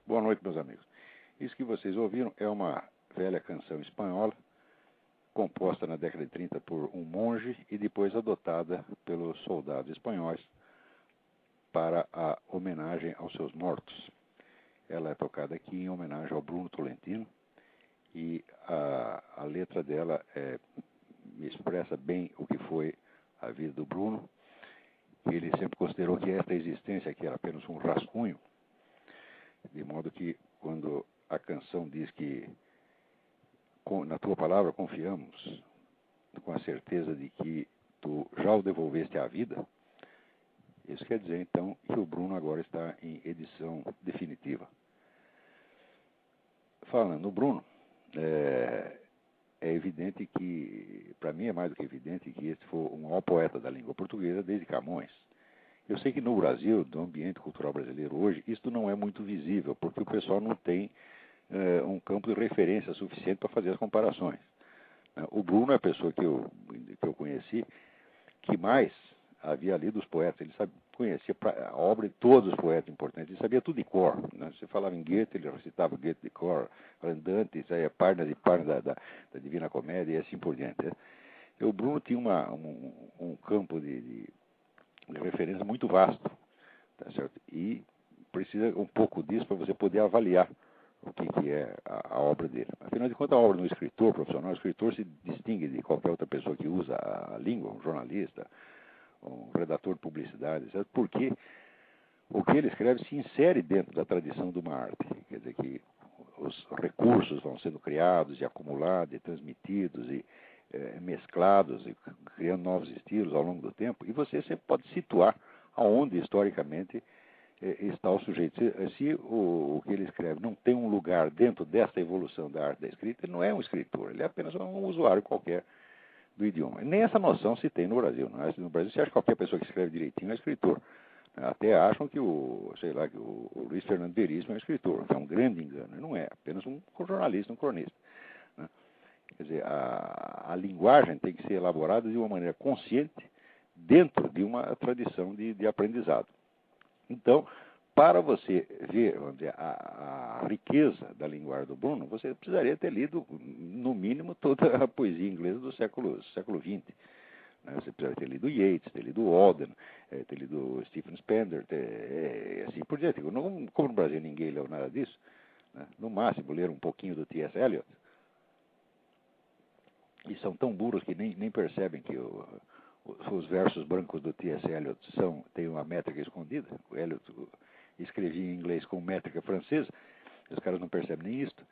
Boa noite, meus amigos. Isso que vocês ouviram é uma velha canção espanhola, composta na década de 30 por um monge e depois adotada pelos soldados espanhóis para a homenagem aos seus mortos. Ela é tocada aqui em homenagem ao Bruno Tolentino e a letra dela expressa bem o que foi a vida do Bruno. Ele sempre considerou que esta existência aqui era apenas um rascunho, de modo que quando a canção diz que na tua palavra confiamos, com a certeza de que tu já o devolveste à vida, isso quer dizer então que o Bruno agora está em edição definitiva. Falando no Bruno, é evidente que, para mim é mais do que evidente, que este foi o maior poeta da língua portuguesa desde Camões. Eu sei que no Brasil, no ambiente cultural brasileiro hoje, isso não é muito visível, porque o pessoal não tem um campo de referência suficiente para fazer as comparações. O Bruno é a pessoa que eu conheci que mais havia lido os poetas. Ele conhecia a obra de todos os poetas importantes. Ele sabia tudo de cor. Né? Você falava em Goethe, ele recitava Goethe de cor. Dante, isso aí é página de página da Divina Comédia e assim por diante. Né? E o Bruno tinha um campo de referência muito vasto. Tá certo? E precisa um pouco disso para você poder avaliar o que é a obra dele. Afinal de contas, a obra do escritor profissional, o escritor se distingue de qualquer outra pessoa que usa a língua, um jornalista, um redator de publicidade, certo? Porque o que ele escreve se insere dentro da tradição de uma arte. Quer dizer que os recursos vão sendo criados e acumulados e transmitidos e mesclados e criando novos estilos ao longo do tempo, e você sempre pode situar aonde historicamente está o sujeito. Se o que ele escreve não tem um lugar dentro dessa evolução da arte da escrita, ele não é um escritor, ele é apenas um usuário qualquer do idioma. Nem essa noção se tem no Brasil. Não é? No Brasil, você acha que qualquer pessoa que escreve direitinho é escritor. Até acham que o Luiz Fernando Veríssimo é um escritor, que é um grande engano. Ele não é, apenas um jornalista, um cronista. Né? Quer dizer, a linguagem tem que ser elaborada de uma maneira consciente dentro de uma tradição de aprendizado. Então, para você ver, vamos dizer, a riqueza da linguagem do Bruno, você precisaria ter lido, no mínimo, toda a poesia inglesa do século XX. Você precisaria ter lido Yeats, ter lido Auden, ter lido Stephen Spender, assim por diante. Como no Brasil ninguém leu nada disso, né? No máximo ler um pouquinho do T.S. Eliot, e são tão burros que nem percebem que os versos brancos do T.S. Eliot têm uma métrica escondida. O Eliot escrevia em inglês com métrica francesa, os caras não percebem nem isto.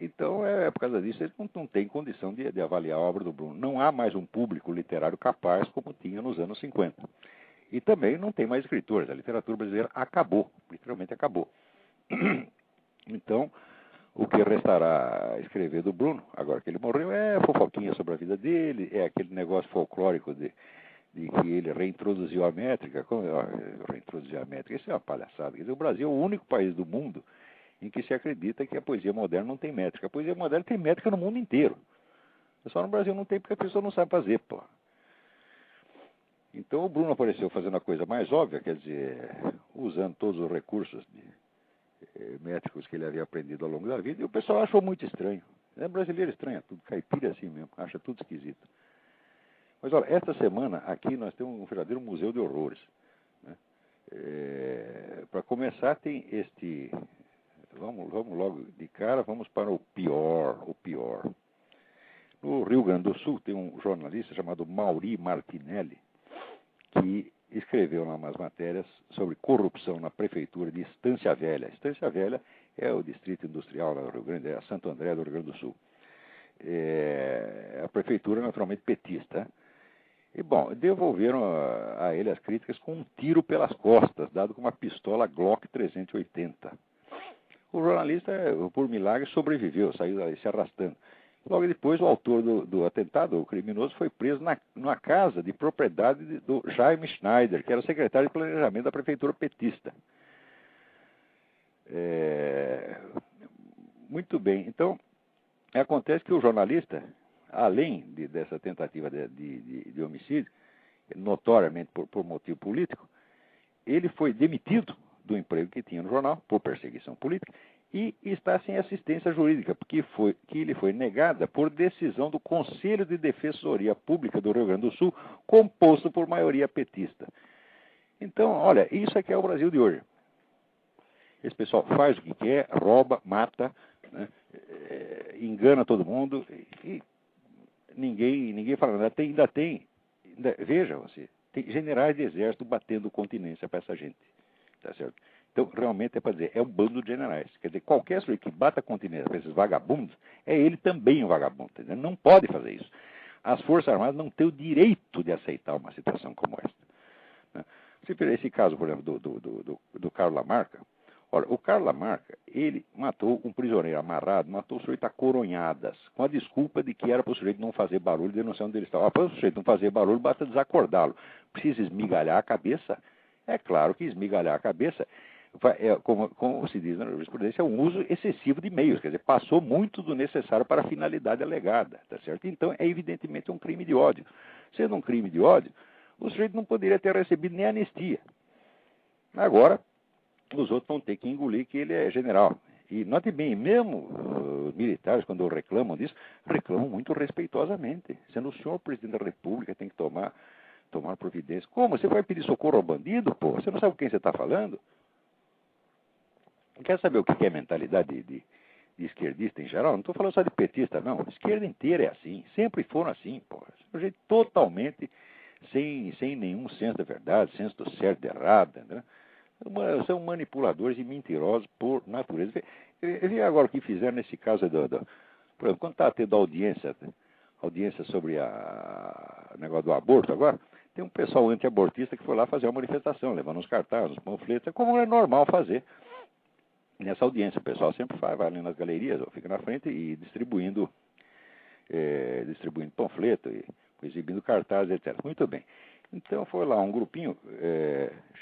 Então, por causa disso, eles não têm condição de avaliar a obra do Bruno. Não há mais um público literário capaz como tinha nos anos 50. E também não tem mais escritores. A literatura brasileira acabou, literalmente acabou. Então, o que restará a escrever do Bruno, agora que ele morreu, é fofoquinha sobre a vida dele, é aquele negócio folclórico de que ele reintroduziu a métrica. Reintroduziu a métrica, isso é uma palhaçada. Quer dizer, o Brasil é o único país do mundo em que se acredita que a poesia moderna não tem métrica. A poesia moderna tem métrica no mundo inteiro. Só no Brasil não tem porque a pessoa não sabe fazer, pô. Então o Bruno apareceu fazendo a coisa mais óbvia, quer dizer, usando todos os recursos métricos que ele havia aprendido ao longo da vida, e o pessoal achou muito estranho. Brasileiro estranha tudo, caipira é assim mesmo, acha tudo esquisito. Mas olha, esta semana aqui nós temos um verdadeiro museu de horrores. Né? Para começar, tem este... Vamos logo de cara, vamos para o pior. No Rio Grande do Sul tem um jornalista chamado Mauri Martinelli, que escreveu umas matérias sobre corrupção na prefeitura de Estância Velha. Estância Velha é o distrito industrial lá do Rio Grande, é Santo André do Rio Grande do Sul. A prefeitura naturalmente petista. E, bom, devolveram a ele as críticas com um tiro pelas costas, dado com uma pistola Glock 380. O jornalista, por milagre, sobreviveu, saiu daí se arrastando. Logo depois, o autor do atentado, o criminoso, foi preso numa casa de propriedade do Jaime Schneider, que era o secretário de planejamento da prefeitura petista. Muito bem. Então, acontece que o jornalista, além dessa tentativa de homicídio, notoriamente por motivo político, ele foi demitido do emprego que tinha no jornal, por perseguição política, e está sem assistência jurídica, porque lhe foi negada por decisão do Conselho de Defensoria Pública do Rio Grande do Sul, composto por maioria petista. Então, olha, isso é que é o Brasil de hoje. Esse pessoal faz o que quer, rouba, mata, né, engana todo mundo e ninguém fala nada. Veja você, tem generais de exército batendo continência para essa gente, tá certo? Então, realmente é para dizer, é um bando de generais. Quer dizer, qualquer sujeito que bata continência para esses vagabundos, é ele também um vagabundo. Tá, não pode fazer isso. As Forças Armadas não têm o direito de aceitar uma situação como esta. Né? Se pegar esse caso, por exemplo, do Carlos Lamarca, olha, o Carlos Lamarca, ele matou um prisioneiro amarrado, matou o sujeito a coronhadas, com a desculpa de que era para o sujeito não fazer barulho, denunciando onde ele estava. Para o sujeito não fazer barulho, basta desacordá-lo. Precisa esmigalhar a cabeça? É claro que esmigalhar a cabeça, como se diz na jurisprudência, é um uso excessivo de meios, quer dizer, passou muito do necessário para a finalidade alegada, tá certo? Então, é evidentemente um crime de ódio. Sendo um crime de ódio, o sujeito não poderia ter recebido nem anistia. Agora, os outros vão ter que engolir que ele é general. E note bem, mesmo os militares, quando reclamam disso, reclamam muito respeitosamente. Sendo o senhor presidente da República, tem que tomar providência. Como? Você vai pedir socorro ao bandido, pô? Você não sabe com quem você está falando? Quer saber o que é mentalidade de esquerdista em geral? Não estou falando só de petista, não. A esquerda inteira é assim. Sempre foram assim, pô. Um jeito totalmente sem nenhum senso da verdade, senso do certo e do errado, entendeu? São manipuladores e mentirosos por natureza. Vê agora o que fizeram nesse caso por exemplo, quando está tendo audiência sobre o negócio do aborto agora, tem um pessoal anti-abortista que foi lá fazer uma manifestação, levando uns cartazes, uns panfletos, é como é normal fazer nessa audiência. O pessoal sempre vai ali nas galerias, fica na frente e distribuindo panfleto, e exibindo cartazes, etc. Muito bem. Então foi lá um grupinho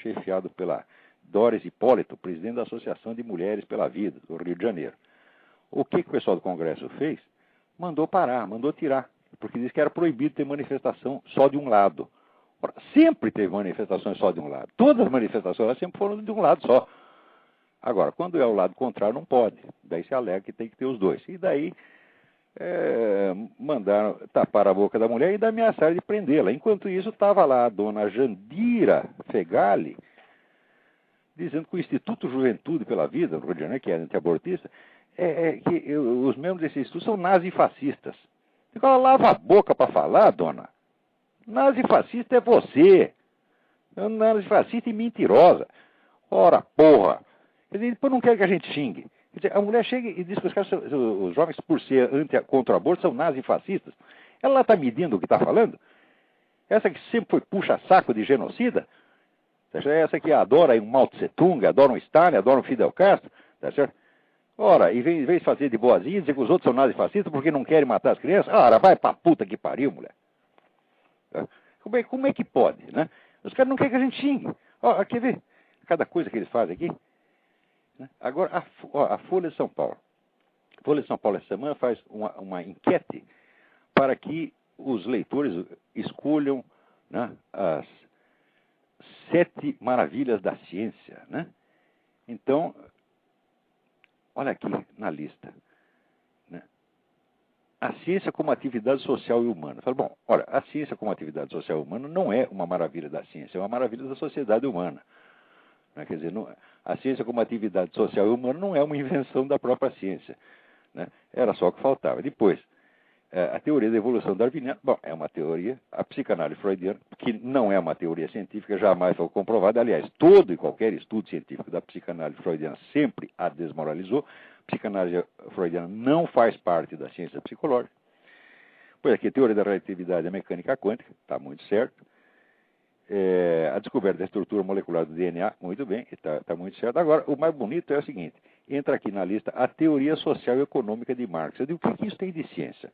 chefiado pela Doris Hipólito, presidente da Associação de Mulheres pela Vida, do Rio de Janeiro. O que o pessoal do Congresso fez? Mandou parar, mandou tirar, porque disse que era proibido ter manifestação só de um lado. Ora, sempre teve manifestações só de um lado. Todas as manifestações sempre foram de um lado só. Agora, quando é o lado contrário, não pode. Daí se alega que tem que ter os dois. E daí mandaram tapar a boca da mulher e ainda ameaçaram de prendê-la. Enquanto isso, estava lá a dona Jandira Fegali, dizendo que o Instituto Juventude pela Vida, no Rio de Janeiro, que é anti-abortista, que os membros desse instituto são nazifascistas. Ela lava a boca para falar, dona. Nazifascista é você. Nazifascista e mentirosa. Ora, porra. Quer dizer, depois não quer que a gente xingue. Quer dizer, a mulher chega e diz que os jovens, por ser contra o aborto, são nazifascistas. Ela está medindo o que está falando? Essa que sempre foi puxa-saco de genocida? Essa que adora um Mao Tse Tung, adora um Stalin, adora um Fidel Castro, tá certo? Ora, em vez de fazer de boazinha, dizer que os outros são nazifascistas porque não querem matar as crianças, ora, vai pra puta que pariu, mulher. Como é que pode, né? Os caras não querem que a gente xingue. Ó, quer ver? Cada coisa que eles fazem aqui. Né? Agora, a Folha de São Paulo. A Folha de São Paulo essa semana faz uma enquete para que os leitores escolham, né, as 7 maravilhas da ciência, né? Então, olha aqui na lista, né? A ciência como atividade social e humana. Fala, bom, olha, a ciência como atividade social e humana não é uma maravilha da ciência, é uma maravilha da sociedade humana. Né? Quer dizer, a ciência como atividade social e humana não é uma invenção da própria ciência, né? Era só o que faltava. Depois, a teoria da evolução darwiniana, bom, é uma teoria, a psicanálise freudiana, que não é uma teoria científica, jamais foi comprovada. Aliás, todo e qualquer estudo científico da psicanálise freudiana sempre a desmoralizou. A psicanálise freudiana não faz parte da ciência psicológica. Pois aqui, a teoria da relatividade e a mecânica quântica, está muito certo. A descoberta da estrutura molecular do DNA, muito bem, está muito certo. Agora, o mais bonito é o seguinte, entra aqui na lista a teoria social e econômica de Marx. Eu digo, o que isso tem de ciência?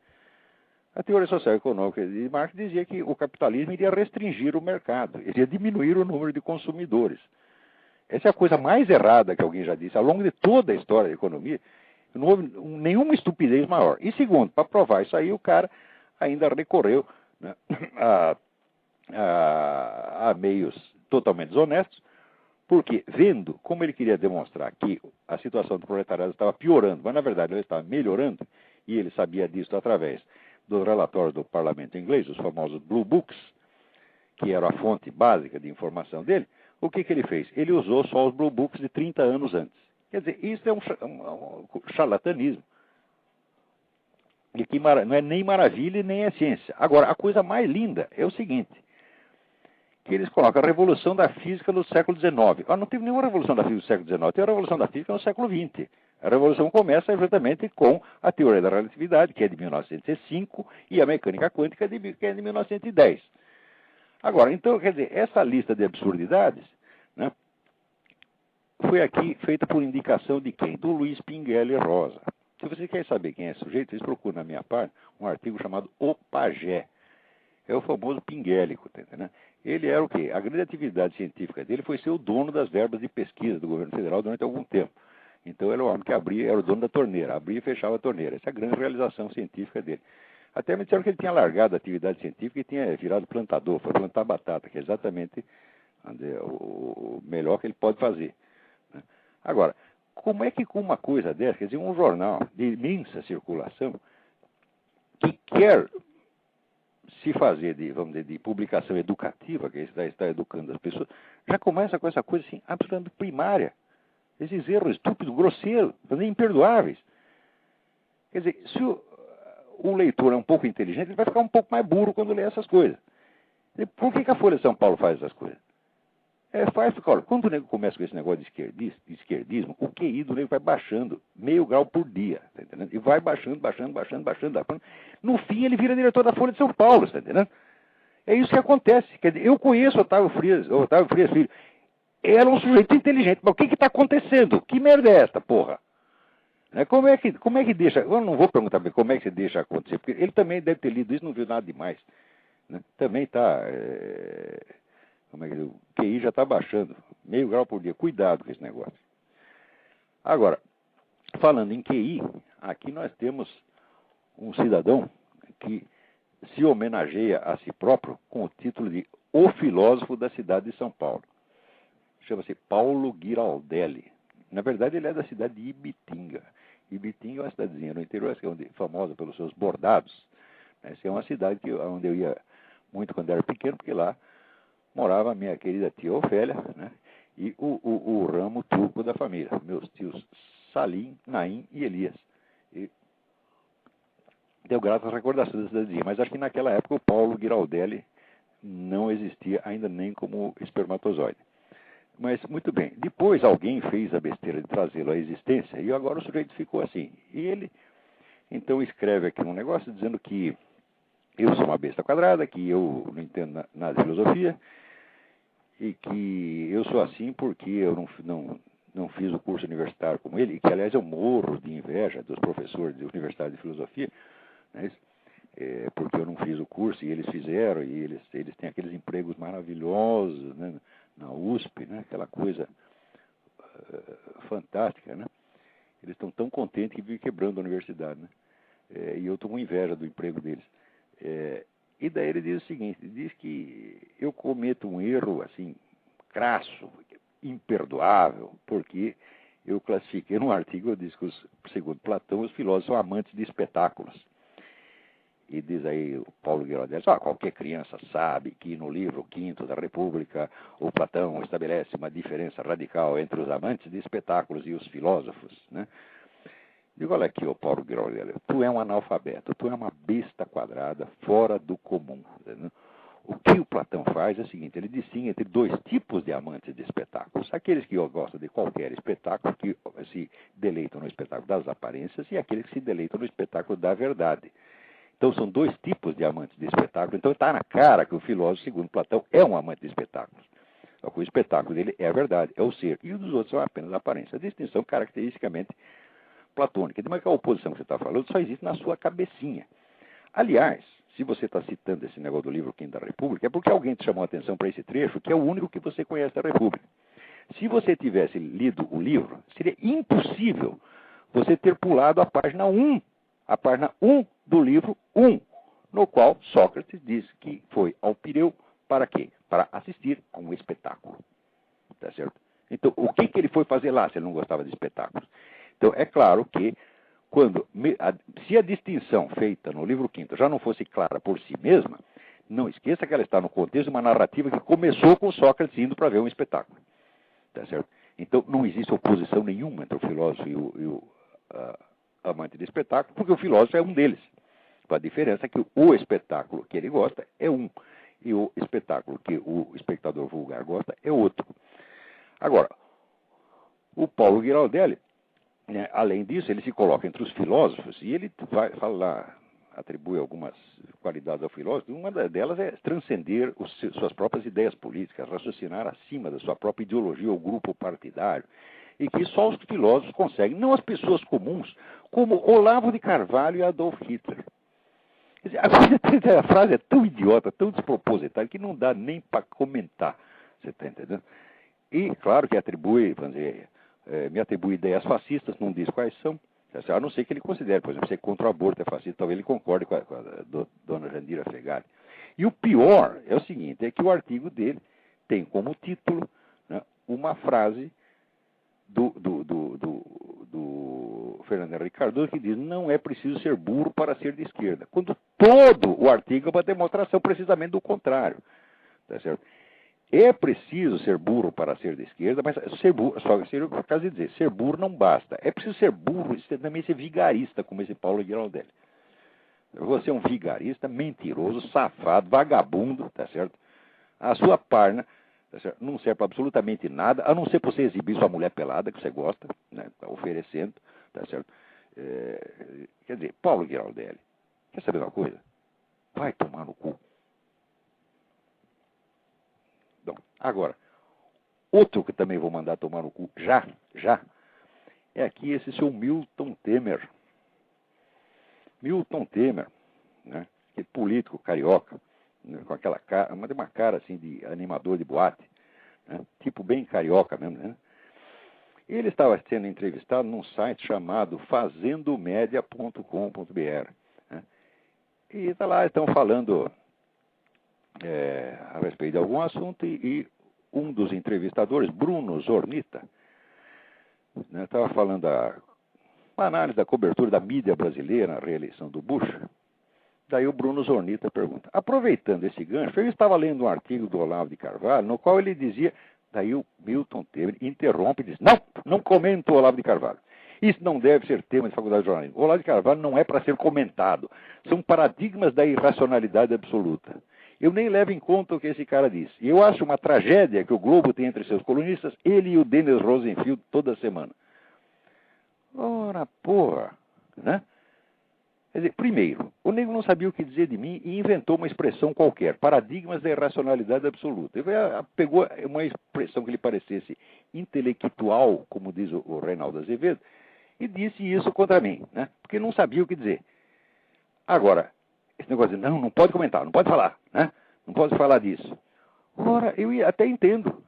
A teoria social e econômica de Marx dizia que o capitalismo iria restringir o mercado, iria diminuir o número de consumidores. Essa é a coisa mais errada que alguém já disse. Ao longo de toda a história da economia, não houve nenhuma estupidez maior. E segundo, para provar isso aí, o cara ainda recorreu, né, a meios totalmente desonestos Porque, vendo como ele queria demonstrar que a situação do proletariado estava piorando, mas na verdade ela estava melhorando, e ele sabia disso através dos relatórios do parlamento inglês, os famosos Blue Books, que era a fonte básica de informação dele, o que ele fez? Ele usou só os Blue Books de 30 anos antes. Quer dizer, isso é um charlatanismo. E que não é nem maravilha nem é ciência. Agora, a coisa mais linda é o seguinte, que eles colocam a revolução da física no século XIX. Não teve nenhuma revolução da física no século XIX, teve a revolução da física no século XX. A revolução começa exatamente com a teoria da relatividade, que é de 1905, e a mecânica quântica, que é de 1910. Agora, então, quer dizer, essa lista de absurdidades, né, foi aqui feita por indicação de quem? Do Luiz Pinguelli Rosa. Se você quer saber quem é esse sujeito, vocês procuram na minha página um artigo chamado O Pajé. É o famoso Pinguélico, tá entendendo? Ele era o quê? A grande atividade científica dele foi ser o dono das verbas de pesquisa do governo federal durante algum tempo. Então, ele era o homem que abria, era o dono da torneira, abria e fechava a torneira. Essa é a grande realização científica dele. Até me disseram que ele tinha largado a atividade científica e tinha virado plantador, foi plantar batata, que é exatamente o melhor que ele pode fazer. Agora, como é que com uma coisa dessa, quer dizer, um jornal de imensa circulação, que quer se fazer vamos dizer, de publicação educativa, que está educando as pessoas, já começa com essa coisa assim, absolutamente primária. Esses erros estúpidos, grosseiros, imperdoáveis. Quer dizer, se o leitor é um pouco inteligente, ele vai ficar um pouco mais burro quando lê essas coisas. Por que a Folha de São Paulo faz essas coisas? Faz, porque, olha, quando o nego começa com esse negócio de esquerdismo, o QI do nego vai baixando meio grau por dia, tá entendendo? E vai baixando. No fim, ele vira diretor da Folha de São Paulo, tá entendendo? É isso que acontece. Quer dizer, eu conheço Otávio Frias Filho. Era um sujeito inteligente, mas o que está acontecendo? Que merda é esta, porra? Como é que deixa... Eu não vou perguntar bem como é que você deixa acontecer, porque ele também deve ter lido isso e não viu nada demais. Né? Também está... o QI já está baixando, meio grau por dia. Cuidado com esse negócio. Agora, falando em QI, aqui nós temos um cidadão que se homenageia a si próprio com o título de O Filósofo da Cidade de São Paulo. Chama-se Paulo Giraldelli. Na verdade, ele é da cidade de Ibitinga. Ibitinga é uma cidadezinha no interior, que é famosa pelos seus bordados. Essa é uma cidade onde eu ia muito quando era pequeno, porque lá morava a minha querida tia Ofélia, né, e o ramo turco da família, meus tios Salim, Naim e Elias. E deu graças às recordações da cidadezinha. Mas acho que naquela época o Paulo Giraldelli não existia ainda nem como espermatozoide. Mas, muito bem, depois alguém fez a besteira de trazê-lo à existência e agora o sujeito ficou assim. E ele, então, escreve aqui um negócio dizendo que eu sou uma besta quadrada, que eu não entendo nada de filosofia e que eu sou assim porque eu não fiz o curso universitário como ele, e que, aliás, eu morro de inveja dos professores de Universidade de Filosofia, né, porque eu não fiz o curso e eles fizeram, e eles têm aqueles empregos maravilhosos, né, na USP, né, aquela coisa fantástica, né? Eles estão tão contentes que vivem quebrando a universidade, né? E eu estou com inveja do emprego deles. E daí ele diz o seguinte, diz que eu cometo um erro, assim, crasso, imperdoável, porque eu classifiquei num artigo, eu disse que, segundo Platão, os filósofos são amantes de espetáculos. E diz aí o Paulo Giraldelli, qualquer criança sabe que no livro V da República, o Platão estabelece uma diferença radical entre os amantes de espetáculos e os filósofos, né? Digo, olha aqui, Paulo Giraldelli, tu é um analfabeto, tu é uma besta quadrada fora do comum. Né? O que o Platão faz é o seguinte, ele distingue entre dois tipos de amantes de espetáculos. Aqueles que gostam de qualquer espetáculo, que se deleitam no espetáculo das aparências, e aqueles que se deleitam no espetáculo da verdade. Então, são dois tipos de amantes de espetáculo. Então, está na cara que o filósofo, segundo Platão, é um amante de espetáculos. Só que o espetáculo dele é a verdade, é o ser. E os dos outros são apenas a aparência. A distinção caracteristicamente platônica. Mas que a oposição que você está falando só existe na sua cabecinha. Aliás, se você está citando esse negócio do livro V da República, é porque alguém te chamou a atenção para esse trecho, que é o único que você conhece da República. Se você tivesse lido o livro, seria impossível você ter pulado a página 1. A página 1 do livro 1, no qual Sócrates diz que foi ao Pireu para quê? Para assistir a um espetáculo. Tá certo? Então, o que ele foi fazer lá se ele não gostava de espetáculos? Então, é claro que se a distinção feita no livro quinto já não fosse clara por si mesma, não esqueça que ela está no contexto de uma narrativa que começou com Sócrates indo para ver um espetáculo. Tá certo? Então, não existe oposição nenhuma entre o filósofo e o amante de espetáculo, porque o filósofo é um deles. A diferença é que o espetáculo que ele gosta é um, e o espetáculo que o espectador vulgar gosta é outro. Agora, o Paulo Giraldelli, né, além disso, ele se coloca entre os filósofos, e ele atribui algumas qualidades ao filósofo. Uma delas é transcender suas próprias ideias políticas, raciocinar acima da sua própria ideologia ou grupo partidário, e que só os filósofos conseguem, não as pessoas comuns, como Olavo de Carvalho e Adolf Hitler. A frase é tão idiota, tão despropositada, que não dá nem para comentar. Você está entendendo? E, claro, que me atribui ideias fascistas, não diz quais são, a não ser que ele considere, por exemplo, ser contra o aborto é fascista, talvez ele concorde com a dona Jandira Fegali. E o pior é o seguinte, é que o artigo dele tem como título, né, uma frase do Fernando Henrique Cardoso que diz: não é preciso ser burro para ser de esquerda, quando todo o artigo é uma demonstração precisamente do contrário. Tá certo? É preciso ser burro para ser de esquerda, mas ser burro, só seria o caso de dizer, ser burro não basta. É preciso ser burro e também ser vigarista, como esse Paulo Giraldelli. Você é um vigarista, mentiroso, safado, vagabundo, tá certo? A sua parna, tá certo? Não serve para absolutamente nada, a não ser para você exibir sua mulher pelada, que você gosta, né? Tá oferecendo, tá certo? Quer dizer, Paulo Giraldelli, quer saber uma coisa? Vai tomar no cu. Bom, agora, outro que também vou mandar tomar no cu, já, é aqui esse seu Milton Temer. Milton Temer, né? Que político carioca, né? Com aquela cara, uma cara assim de animador de boate, né? Tipo bem carioca mesmo, né? Ele estava sendo entrevistado num site chamado fazendomedia.com.br, né? E está lá, estão falando a respeito de algum assunto e um dos entrevistadores, Bruno Zornita, né, estava falando uma análise da cobertura da mídia brasileira na reeleição do Bush. Daí o Bruno Zornita pergunta: aproveitando esse gancho, eu estava lendo um artigo do Olavo de Carvalho, no qual ele dizia. Daí o Milton Temer interrompe e diz: não comento o Olavo de Carvalho. Isso não deve ser tema de faculdade de jornalismo. O Olavo de Carvalho não é para ser comentado. São paradigmas da irracionalidade absoluta. Eu nem levo em conta o que esse cara diz. E eu acho uma tragédia que o Globo tem entre seus colunistas, ele e o Dennis Rosenfield toda semana. Ora, porra, né? Quer dizer, primeiro, o nego não sabia o que dizer de mim e inventou uma expressão qualquer, paradigmas da irracionalidade absoluta. Ele pegou uma expressão que lhe parecesse intelectual, como diz o Reinaldo Azevedo, e disse isso contra mim, né? Porque não sabia o que dizer. Agora, esse negócio de não pode comentar, não pode falar, né? Não pode falar disso. Ora, até entendo,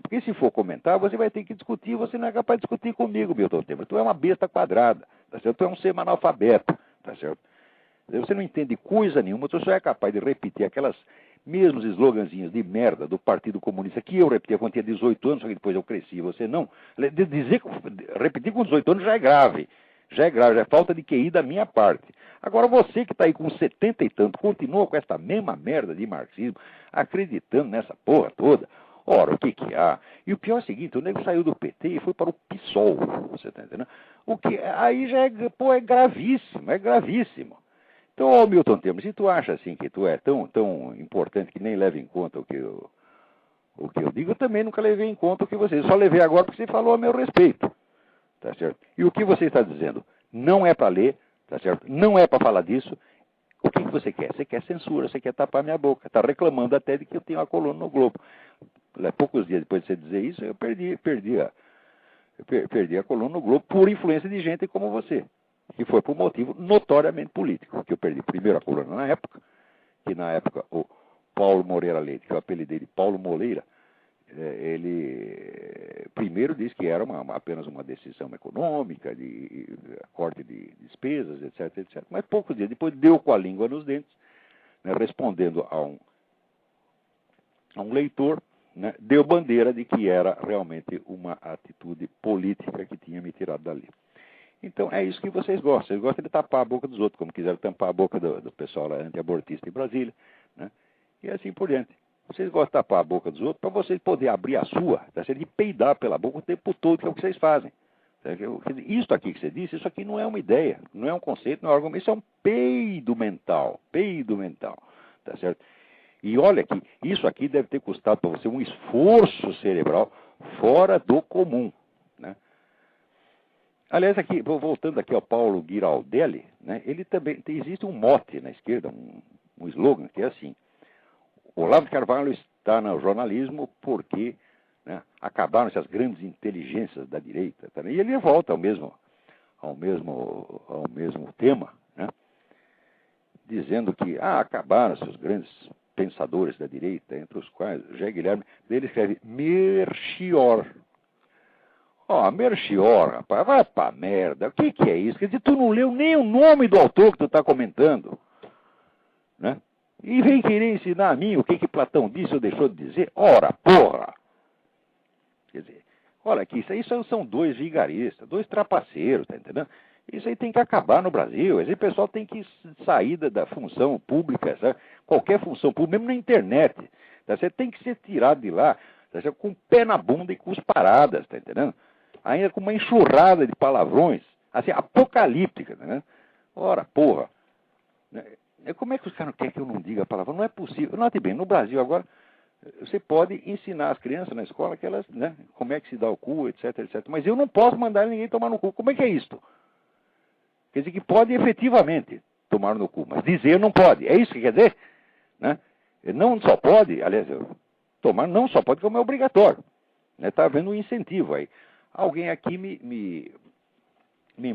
porque se for comentar, você vai ter que discutir, você não é capaz de discutir comigo, Milton Temer. Tu é uma besta quadrada, tá certo? Tu é um ser analfabeto, tá certo? Você não entende coisa nenhuma, tu só é capaz de repetir aquelas mesmos sloganzinhos de merda do Partido Comunista que eu repetia quando tinha 18 anos, só que depois eu cresci, você não. Repetir com 18 anos já é grave. Já é falta de QI da minha parte. Agora você que está aí com 70 e tanto, continua com essa mesma merda de marxismo, acreditando nessa porra toda. Ora, o que há? E o pior é o seguinte, o nego saiu do PT e foi para o PSOL, você está entendendo? O que aí já é gravíssimo. Então, ó, Milton Temer, se tu acha assim que tu é tão importante que nem leva em conta o que eu digo, eu também nunca levei em conta o que você, só levei agora porque você falou a meu respeito. Tá certo? E o que você está dizendo? Não é para ler, tá certo? Não é para falar disso. O que você quer? Você quer censura, você quer tapar minha boca. Está reclamando até de que eu tenho uma coluna no Globo. Poucos dias depois de você dizer isso, eu perdi a coluna no Globo por influência de gente como você. Que foi por motivo notoriamente político. Que eu perdi primeiro a coluna na época, que na época o Paulo Moreira Leite, que eu apelidei de Paulo Moleira, ele primeiro disse que era apenas uma decisão econômica, de corte de despesas, etc. Mas poucos dias depois deu com a língua nos dentes, né, respondendo a um leitor, né, deu bandeira de que era realmente uma atitude política que tinha me tirado dali. Então é isso que vocês gostam. Vocês gostam de tapar a boca dos outros, como quiseram tampar a boca do pessoal lá anti-abortista em Brasília, né? E assim por diante. Vocês gostam de tapar a boca dos outros para vocês poderem abrir a sua, tá? De peidar pela boca o tempo todo, que é o que vocês fazem. Isso aqui que você disse, isso aqui não é uma ideia, não é um conceito, não é um argumento, isso é um peido mental, tá certo? E olha que isso aqui deve ter custado para você um esforço cerebral fora do comum, né? Aliás, aqui, voltando aqui ao Paulo Giraldelli, né, ele também, existe um mote na esquerda, um slogan, que é assim: Olavo de Carvalho está no jornalismo porque, né, acabaram-se as grandes inteligências da direita. Tá? E ele volta ao mesmo tema, né, dizendo que acabaram-se os grandes pensadores da direita, entre os quais José Guilherme. Ele escreve Melchior. Melchior, rapaz, vai pra merda. O que é isso? Quer dizer, tu não leu nem o nome do autor que tu está comentando, né? E vem querer ensinar a mim o que Platão disse ou deixou de dizer? Ora, porra! Quer dizer, olha aqui, isso aí são dois vigaristas, dois trapaceiros, tá entendendo? Isso aí tem que acabar no Brasil. Esse pessoal tem que sair da função pública, sabe? Qualquer função pública, mesmo na internet. Tá? Você tem que ser tirado de lá, tá? Com o pé na bunda e cusparadas, tá entendendo? Ainda com uma enxurrada de palavrões, assim, apocalíptica, né? Ora, porra. Como é que os caras querem que eu não diga palavrão? Não é possível. Note bem, no Brasil agora, você pode ensinar as crianças na escola que elas, né, como é que se dá o cu, etc, etc. Mas eu não posso mandar ninguém tomar no cu. Como é que é isto? Quer dizer que pode efetivamente tomar no cu, mas dizer não pode. É isso que quer dizer? Né? Não só pode, aliás, tomar não só pode, como é obrigatório. Está havendo um incentivo aí. Alguém aqui me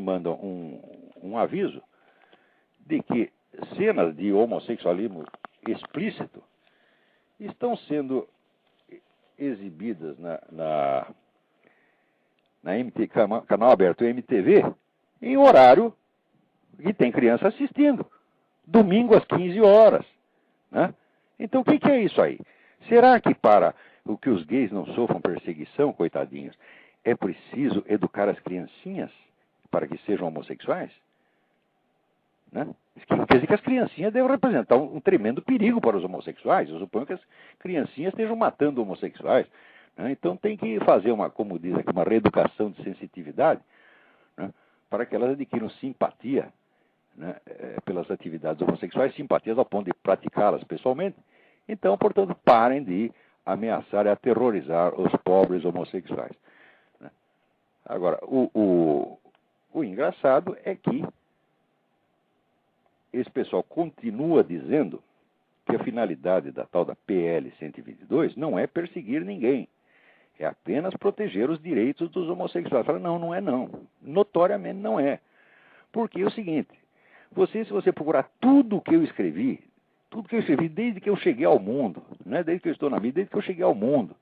manda um aviso de que cenas de homossexualismo explícito estão sendo exibidas na canal aberto MTV em horário que tem criança assistindo. Domingo às 15 horas. Né? Então o que é isso aí? Será que para o que os gays não sofram perseguição, coitadinhos, é preciso educar as criancinhas para que sejam homossexuais? Né? Quer dizer que as criancinhas devem representar um tremendo perigo para os homossexuais. Eu suponho que as criancinhas estejam matando homossexuais. Né? Então tem que fazer como diz aqui, uma reeducação de sensitividade, né, para que elas adquiram simpatia, né, pelas atividades homossexuais, simpatias ao ponto de praticá-las pessoalmente. Então, portanto, parem de ameaçar e aterrorizar os pobres homossexuais. Né? Agora, o engraçado é que esse pessoal continua dizendo que a finalidade da tal da PL 122 não é perseguir ninguém, é apenas proteger os direitos dos homossexuais. Fala, não é não. Notoriamente não é. Porque é o seguinte, se você procurar tudo o que eu escrevi desde que eu cheguei ao mundo, né, desde que eu estou na vida, desde que eu cheguei ao mundo,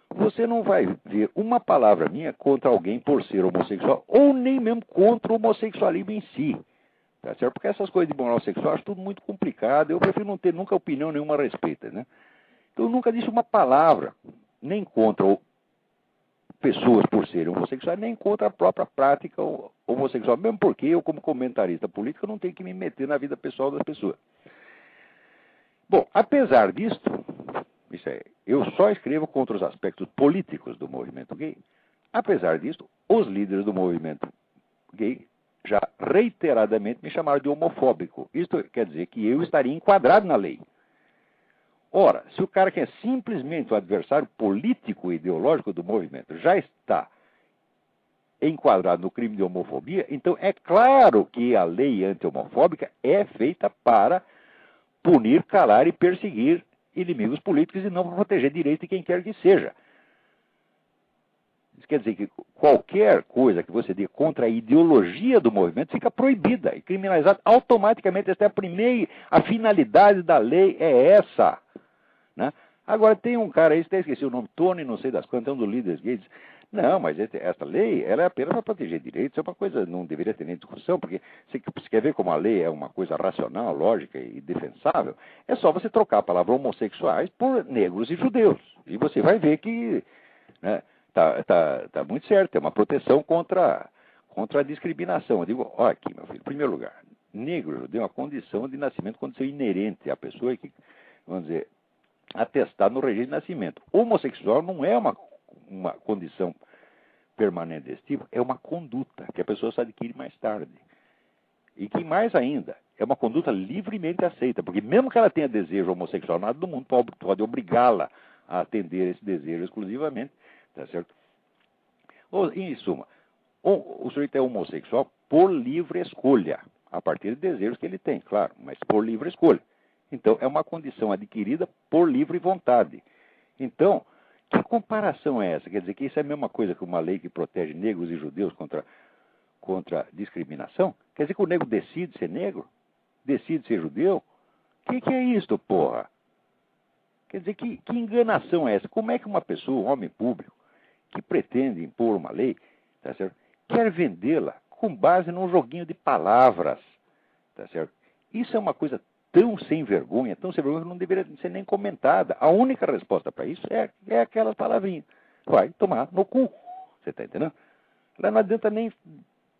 você não vai ver uma palavra minha contra alguém por ser homossexual, ou nem mesmo contra o homossexualismo em si. Tá certo? Porque essas coisas de moral sexual eu acho tudo muito complicado. Eu prefiro não ter nunca opinião nenhuma a respeito, né? Então eu nunca disse uma palavra, nem contra pessoas por serem homossexuais, nem contra a própria prática homossexual. Mesmo porque eu, como comentarista político, não tenho que me meter na vida pessoal das pessoas. Bom, apesar disto, eu só escrevo contra os aspectos políticos do movimento gay. Apesar disto, os líderes do movimento gay já reiteradamente me chamaram de homofóbico. Isto quer dizer que eu estaria enquadrado na lei. Ora, se o cara que é simplesmente o adversário político e ideológico do movimento já está enquadrado no crime de homofobia, então é claro que a lei anti-homofóbica é feita para punir, calar e perseguir inimigos políticos e não para proteger direitos de quem quer que seja. Isso quer dizer que qualquer coisa que você diga contra a ideologia do movimento fica proibida e criminalizada automaticamente. Esta é a finalidade da lei é essa. Né? Agora tem um cara aí, até esqueci o nome, Tony, não sei das quantas, é um dos líderes gays. Não, mas essa lei, ela é apenas para proteger direitos, é uma coisa, não deveria ter nem discussão, porque você quer ver como a lei é uma coisa racional, lógica e defensável, é só você trocar a palavra homossexuais por negros e judeus. E você vai ver que, né, tá muito certo, é uma proteção contra a discriminação. Eu digo, olha aqui, meu filho, em primeiro lugar, negro e judeu é uma condição de nascimento, condição inerente à pessoa que, vamos dizer, atestado no registro de nascimento. Homossexual não é uma condição permanente desse tipo, é uma conduta que a pessoa só adquire mais tarde. E que mais ainda, é uma conduta livremente aceita, porque mesmo que ela tenha desejo homossexual, nada do mundo pode obrigá-la a atender esse desejo exclusivamente, tá certo? Em suma, o sujeito é homossexual por livre escolha, a partir de desejos que ele tem, claro, mas por livre escolha. Então, é uma condição adquirida por livre vontade. Então, que comparação é essa? Quer dizer que isso é a mesma coisa que uma lei que protege negros e judeus contra discriminação? Quer dizer que o negro decide ser negro? Decide ser judeu? O que é isso, porra? Quer dizer, que enganação é essa? Como é que uma pessoa, um homem público, que pretende impor uma lei, tá certo, quer vendê-la com base num joguinho de palavras? Tá certo? Isso é uma coisa tão sem vergonha que não deveria ser nem comentada. A única resposta para isso é aquela palavrinha. Vai tomar no cu. Você está entendendo? Lá não adianta nem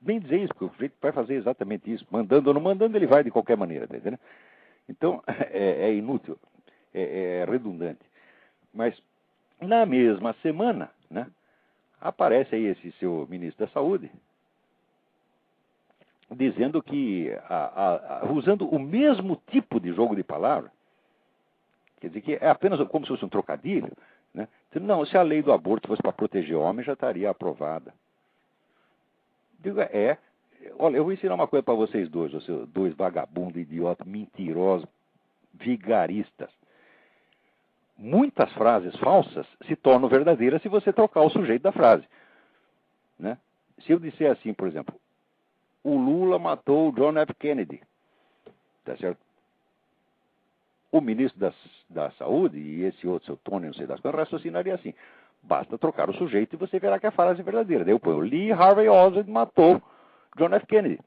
dizer isso, porque o sujeito vai fazer exatamente isso. Mandando ou não mandando, ele vai de qualquer maneira. Está entendendo? Então, é inútil, é redundante. Mas, na mesma semana, né, aparece aí esse seu ministro da Saúde, dizendo que, usando o mesmo tipo de jogo de palavras, quer dizer que é apenas como se fosse um trocadilho, né? Não, se a lei do aborto fosse para proteger homens, já estaria aprovada. Digo, olha, eu vou ensinar uma coisa para vocês dois, vocês dois vagabundos, idiotas, mentirosos, vigaristas. Muitas frases falsas se tornam verdadeiras se você trocar o sujeito da frase, né? Se eu disser assim, por exemplo, o Lula matou o John F. Kennedy, tá certo? O ministro da Saúde e esse outro, seu Tony, não sei das coisas, raciocinaria assim. Basta trocar o sujeito e você verá que a frase é verdadeira. Daí eu ponho, Lee Harvey Oswald matou John F. Kennedy.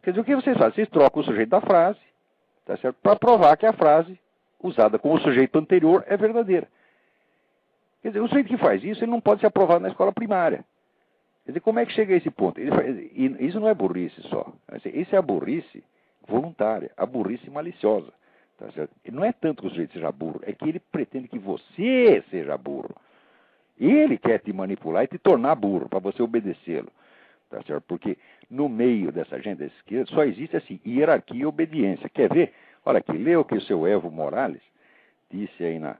Quer dizer, o que vocês fazem? Vocês trocam o sujeito da frase, tá certo? Para provar que a frase usada com o sujeito anterior é verdadeira. Quer dizer, o sujeito que faz isso, ele não pode ser aprovado na escola primária. Quer dizer, como é que chega a esse ponto? Isso não é burrice só. Isso é a burrice voluntária, a burrice maliciosa. Tá certo? E não é tanto que o sujeito seja burro, é que ele pretende que você seja burro. Ele quer te manipular e te tornar burro, para você obedecê-lo. Tá certo? Porque no meio dessa gente da esquerda só existe assim, hierarquia e obediência. Quer ver? Olha aqui, lê o que o seu Evo Morales disse aí na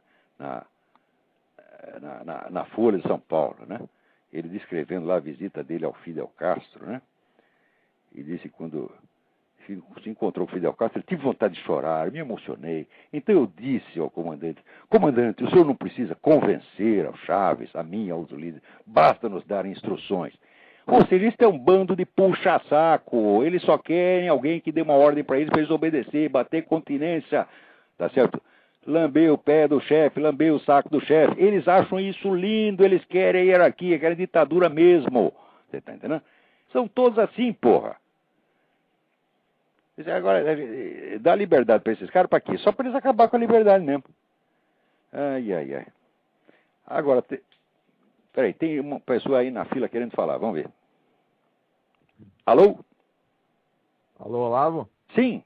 Folha de São Paulo, né? Ele descrevendo lá a visita dele ao Fidel Castro, né? E disse que quando se encontrou com o Fidel Castro, ele tive vontade de chorar, me emocionei. Então eu disse ao comandante, o senhor não precisa convencer ao Chaves, a mim, aos líderes, basta nos dar instruções. Ou seja, isso é um bando de puxa-saco, eles só querem alguém que dê uma ordem para eles obedecer, bater continência, tá certo? Lamber o pé do chefe, lamber o saco do chefe. Eles acham isso lindo, eles querem hierarquia, querem ditadura mesmo. Você tá entendendo? São todos assim, porra. Agora, dá liberdade para esses caras para quê? Só para eles acabar com a liberdade mesmo. Ai, ai, ai. Agora, peraí, tem uma pessoa aí na fila querendo falar, vamos ver. Alô? Alô, Olavo? Sim.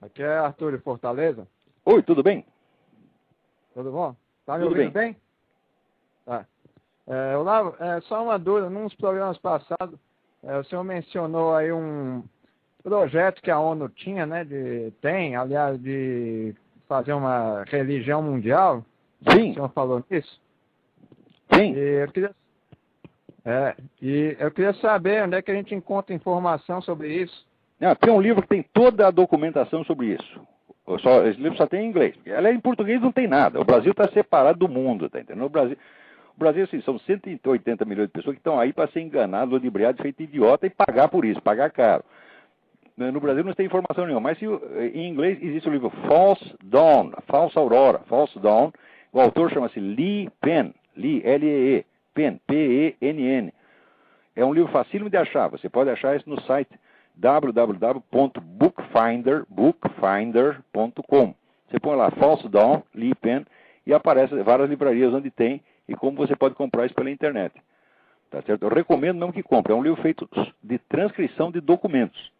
Aqui é Arthur de Fortaleza. Oi, tudo bem? Tudo bom? Tá me Tudo ouvindo bem? Tá. Olavo, só uma dúvida. Nos programas passados, o senhor mencionou aí um projeto que a ONU tinha, né? Aliás, de fazer uma religião mundial. Sim. O senhor falou nisso? Sim. E eu queria saber onde é que a gente encontra informação sobre isso. Tem um livro que tem toda a documentação sobre isso. Esse livro só tem em inglês. Ela em português não tem nada. O Brasil está separado do mundo, tá entendendo? O Brasil assim, são 180 milhões de pessoas que estão aí para ser enganados, ludibriados, feito idiota e pagar por isso, pagar caro. No Brasil não tem informação nenhuma, mas em inglês existe o livro False Dawn, Falsa Aurora, False Dawn. O autor chama-se Lee Penn, Lee, L-E-E, Penn, P-E-N-N. É um livro facílimo de achar. Você pode achar isso no site www.bookfinder.com. Você põe lá False Dawn, Lee Penn, e aparece várias livrarias onde tem e como você pode comprar isso pela internet. Tá certo? Eu recomendo mesmo que compre. É um livro feito de transcrição de documentos.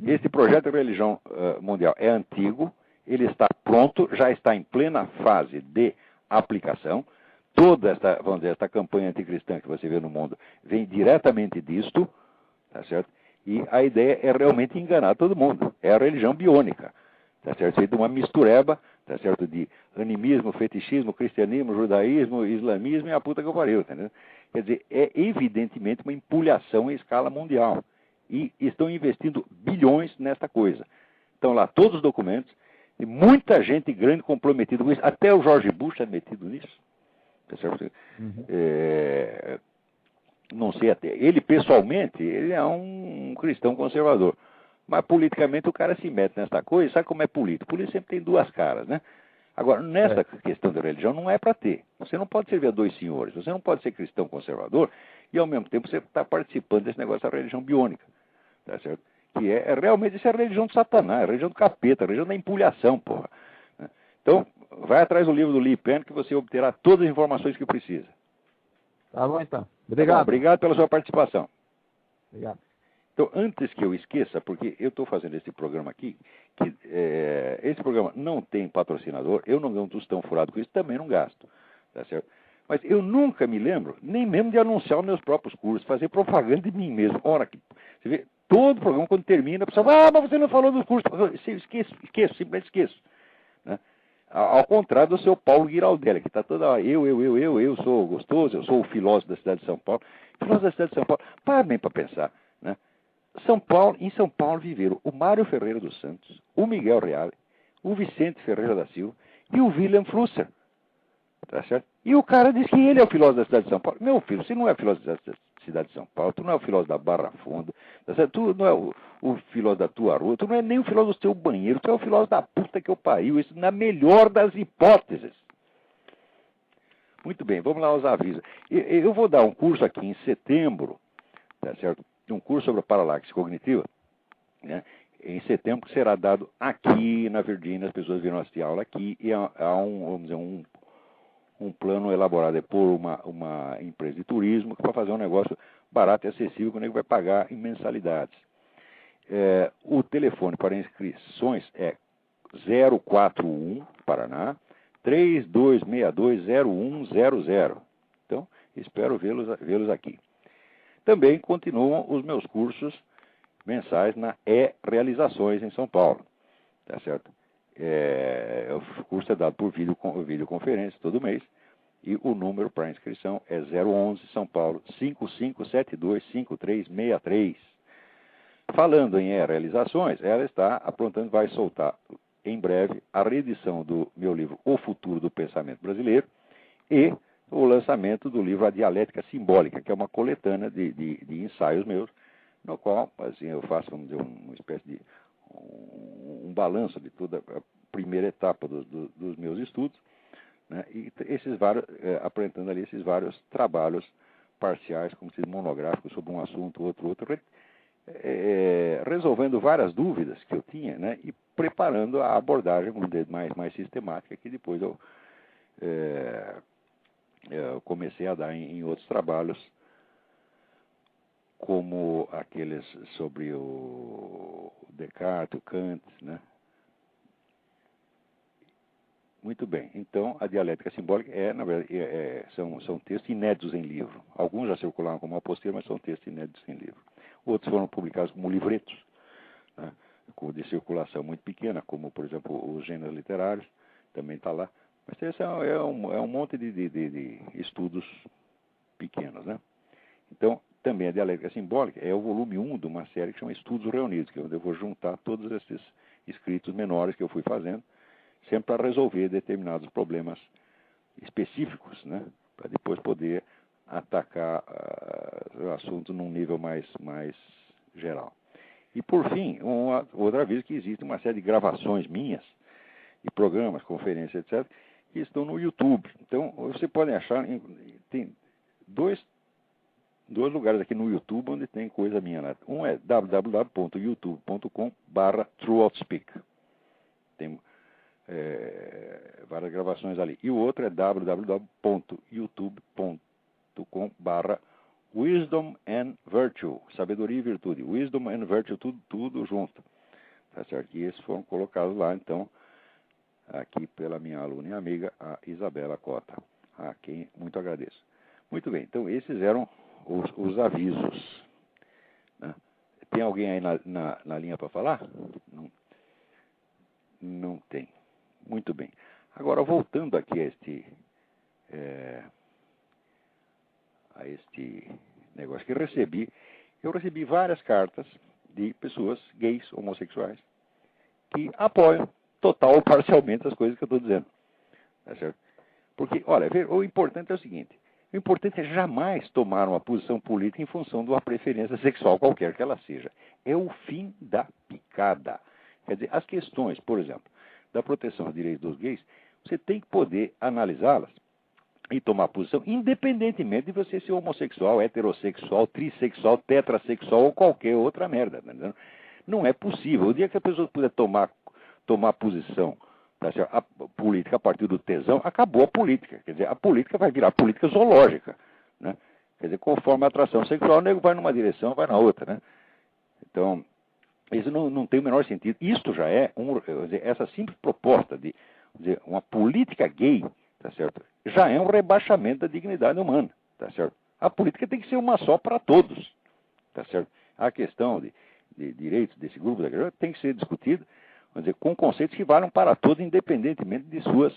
Este projeto de religião mundial é antigo, ele está pronto, já está em plena fase de aplicação. Toda esta, vamos dizer, esta campanha anticristã que você vê no mundo vem diretamente disto, tá certo? E a ideia é realmente enganar todo mundo. É a religião biônica, tá certo? Feita uma mistureba, tá certo? De animismo, fetichismo, cristianismo, judaísmo, islamismo e a puta que eu pariu, entendeu? Quer dizer, é evidentemente uma empulhação em escala mundial. E estão investindo bilhões nesta coisa. Estão lá todos os documentos, e muita gente grande comprometida com isso. Até o George Bush é metido nisso. Tá certo? Não sei até. Ele, pessoalmente, ele é um cristão conservador. Mas, politicamente, o cara se mete nessa coisa. Sabe como é político? Político sempre tem duas caras, né? Agora, nessa questão da religião, não é para ter. Você não pode servir a dois senhores. Você não pode ser cristão conservador e, ao mesmo tempo, você está participando desse negócio da religião biônica. Tá certo? Que realmente isso é a religião do Satanás, a religião do capeta, a religião da empulhação, porra. Então, vai atrás do livro do Lee Penn que você obterá todas as informações que precisa. Tá bom, então. Obrigado. Tá bom, obrigado pela sua participação. Obrigado. Então, antes que eu esqueça, porque eu estou fazendo esse programa aqui, que esse programa não tem patrocinador, eu não ganho um tostão furado com isso, também não gasto. Tá certo? Mas eu nunca me lembro, nem mesmo de anunciar os meus próprios cursos, fazer propaganda de mim mesmo. Ora, você vê, todo programa, quando termina, a pessoa fala, mas você não falou dos cursos. Eu esqueço, simplesmente esqueço. Né? Ao contrário do seu Paulo Giraldelli, que está toda hora, eu sou gostoso, eu sou o filósofo da cidade de São Paulo. Filósofo da cidade de São Paulo, para bem para pensar. Né? Em São Paulo viveram o Mário Ferreira dos Santos, o Miguel Reale, o Vicente Ferreira da Silva e o William Flusser. Tá certo? E o cara diz que ele é o filósofo da cidade de São Paulo. Meu filho, você não é filósofo da cidade de São Paulo, tu não é o filósofo da Barra Funda, tá certo? Tu não é o filósofo da tua rua, tu não é nem o filósofo do teu banheiro, tu é o filósofo da puta que eu pariu, isso na melhor das hipóteses. Muito bem, vamos lá aos avisos. Eu vou dar um curso aqui em setembro, tá certo? Um curso sobre a paralaxe cognitiva, né? Em setembro, que será dado aqui na Virgínia, as pessoas virão assistir aula aqui, e há vamos dizer, um plano elaborado por uma empresa de turismo para fazer um negócio barato e acessível que o nego vai pagar em mensalidades. O telefone para inscrições é 041 Paraná 32620100. Então, espero vê-los aqui. Também continuam os meus cursos mensais na E-Realizações em São Paulo. Tá certo? O curso é dado por videoconferência todo mês e o número para inscrição é 011 São Paulo 55725363. Falando em realizações, ela está aprontando, vai soltar em breve a reedição do meu livro O Futuro do Pensamento Brasileiro e o lançamento do livro A Dialética Simbólica, que é uma coletânea de ensaios meus, no qual assim, eu faço, vamos dizer, uma espécie de um balanço de toda a primeira etapa dos meus estudos, né, e apresentando ali esses vários trabalhos parciais, como se monográficos sobre um assunto, outro, resolvendo várias dúvidas que eu tinha, né, e preparando a abordagem mais sistemática que depois eu comecei a dar em outros trabalhos, como aqueles sobre o Descartes, o Kant, né? Muito bem. Então, a dialética simbólica na verdade, são textos inéditos em livro. Alguns já circularam como apostila, mas são textos inéditos em livro. Outros foram publicados como livretos, né? De circulação muito pequena, como, por exemplo, os gêneros literários, também está lá. Mas esse é um monte de estudos pequenos, né? Então, também a dialética simbólica é o volume 1 de uma série que chama Estudos Reunidos, que é onde eu vou juntar todos esses escritos menores que eu fui fazendo, sempre para resolver determinados problemas específicos, né? Para depois poder atacar o assunto num nível mais geral. E, por fim, outro aviso que existe uma série de gravações minhas, de programas, conferências, etc., que estão no YouTube. Então, você pode achar, tem dois lugares aqui no YouTube onde tem coisa minha lá. Um é www.youtube.com/trueoutspeak. Tem várias gravações ali. E o outro é www.youtube.com/wisdom and virtue. Sabedoria e virtude. Wisdom and virtue, tudo junto. Tá certo? E esses foram colocados lá, então, aqui pela minha aluna e amiga, a Isabela Cota, a quem muito agradeço. Muito bem, então esses eram os avisos. Né? Tem alguém aí na linha para falar? Não tem. Muito bem. Agora, voltando aqui a este negócio que eu recebi várias cartas de pessoas gays, homossexuais, que apoiam total ou parcialmente as coisas que eu estou dizendo. Tá certo? Porque, olha, o importante é o seguinte: o importante é jamais tomar uma posição política em função de uma preferência sexual qualquer que ela seja. É o fim da picada. Quer dizer, as questões, por exemplo, da proteção aos direitos dos gays, você tem que poder analisá-las e tomar posição, independentemente de você ser homossexual, heterossexual, trissexual, tetrassexual ou qualquer outra merda. Tá entendendo? Não é possível. O dia que a pessoa puder tomar posição, tá certo? A política a partir do tesão, acabou a política. Quer dizer, a política vai virar política zoológica. Né? Quer dizer, conforme a atração sexual, o nego vai numa direção, vai na outra. Né? Então, isso não tem o menor sentido. Isto já é essa simples proposta de uma política gay, tá certo? Já é um rebaixamento da dignidade humana, tá certo? A política tem que ser uma só para todos, tá certo? A questão de direitos desse grupo da igreja tem que ser discutida, com conceitos que valham para todos, independentemente de suas,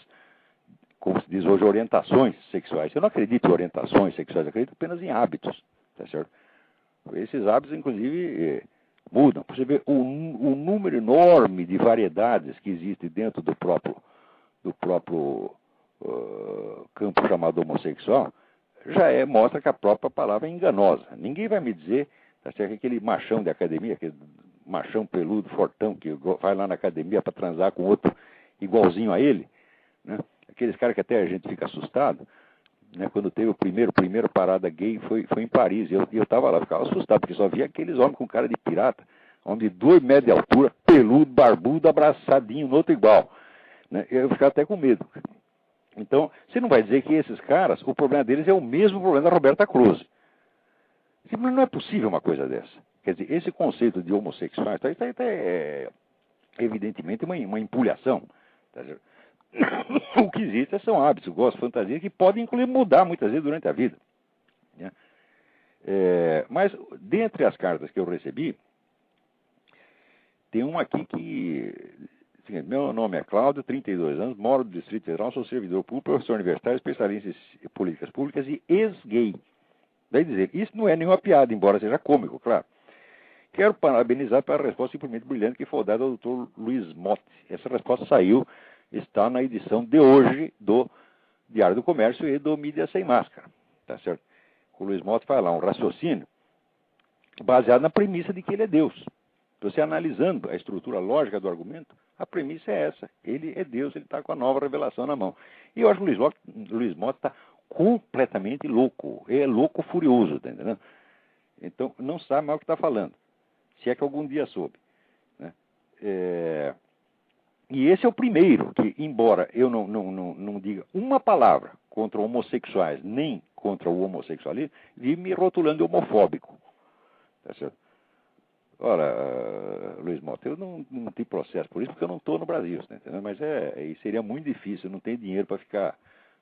como se diz hoje, orientações sexuais. Eu não acredito em orientações sexuais, eu acredito apenas em hábitos, tá certo? Esses hábitos, inclusive, mudam. Você vê o número enorme de variedades que existe dentro do próprio campo chamado homossexual, já mostra que a própria palavra é enganosa. Ninguém vai me dizer, tá certo, que aquele machão de academia, aquele machão peludo, fortão, que vai lá na academia para transar com outro igualzinho a ele, né? Aqueles caras que até a gente fica assustado, né? Quando teve o primeiro parada gay, foi em Paris, e eu estava lá, ficava assustado, porque só via aqueles homens com cara de pirata, homem de 2 metros de altura, peludo, barbudo, abraçadinho, no outro igual. Né? Eu ficava até com medo. Então, você não vai dizer que esses caras, o problema deles é o mesmo problema da Roberta Close. Mas não é possível uma coisa dessa. Quer dizer, esse conceito de homossexuais é evidentemente uma empulhação. Tá? O que existe são hábitos, gostos, fantasias que podem incluir mudar muitas vezes durante a vida. Né? Mas, dentre as cartas que eu recebi, tem uma aqui que... Meu nome é Cláudio, 32 anos, moro no Distrito Federal, sou servidor público, professor universitário, especialista em políticas públicas e ex-gay. Daí dizer, isso não é nenhuma piada, embora seja cômico, claro. Quero parabenizar pela resposta simplesmente brilhante que foi dada ao Dr. Luiz Motti. Essa resposta está na edição de hoje do Diário do Comércio e do Mídia Sem Máscara. Tá certo? O Luiz Motti faz lá um raciocínio baseado na premissa de que ele é Deus. Você analisando a estrutura lógica do argumento, a premissa é essa. Ele é Deus, ele está com a nova revelação na mão. E eu acho que o Luiz Motti está completamente louco. Ele é louco furioso, tá entendendo? Então, não sabe mais o que está falando. Se é que algum dia soube. Né? E esse é o primeiro que, embora eu não diga uma palavra contra homossexuais, nem contra o homossexualismo, vive me rotulando de homofóbico. Tá certo? Ora, Luiz Mota, eu não tenho processo por isso, porque eu não estou no Brasil, tá entendendo? Mas seria muito difícil, eu não tenho dinheiro para ficar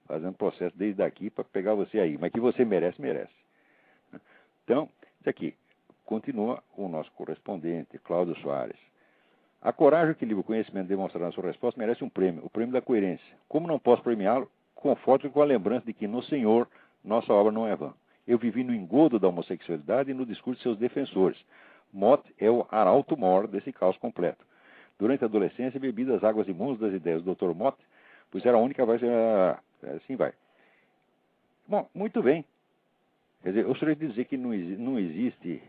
fazendo processo desde daqui para pegar você aí. Mas que você merece, merece. Então, isso aqui, continua o nosso correspondente, Cláudio Soares. A coragem, o equilíbrio e o conhecimento demonstrado na sua resposta merece um prêmio, o prêmio da coerência. Como não posso premiá-lo, conforto com a lembrança de que no Senhor nossa obra não é vã. Eu vivi no engodo da homossexualidade e no discurso de seus defensores. Mott é o arauto mor desse caos completo. Durante a adolescência, bebi das águas imundas das ideias do Dr. Mott, pois era a única voz... Assim vai. Bom, muito bem. Quer dizer, eu gostaria de dizer que não existe,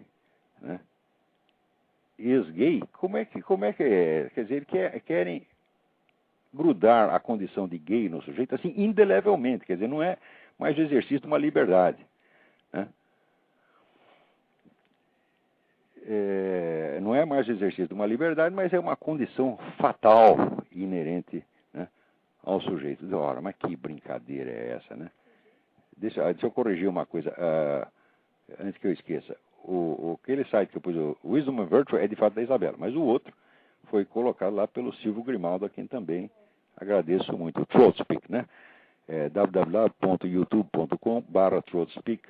né, ex-gay. Como é que é? Quer dizer, querem grudar a condição de gay no sujeito, assim, indelevelmente, quer dizer, não é mais o exercício de uma liberdade, né? Não é mais o exercício de uma liberdade, mas é uma condição fatal e inerente, né, ao sujeito. Ora, mas que brincadeira é essa, né? Deixa eu corrigir uma coisa, antes que eu esqueça. Aquele site que eu pus, o Wisdom and Virtue, é de fato da Isabela, mas o outro foi colocado lá pelo Silvio Grimaldo, a quem também agradeço muito. O ThroatSpeak, né? www.youtube.com/ThroatSpeak,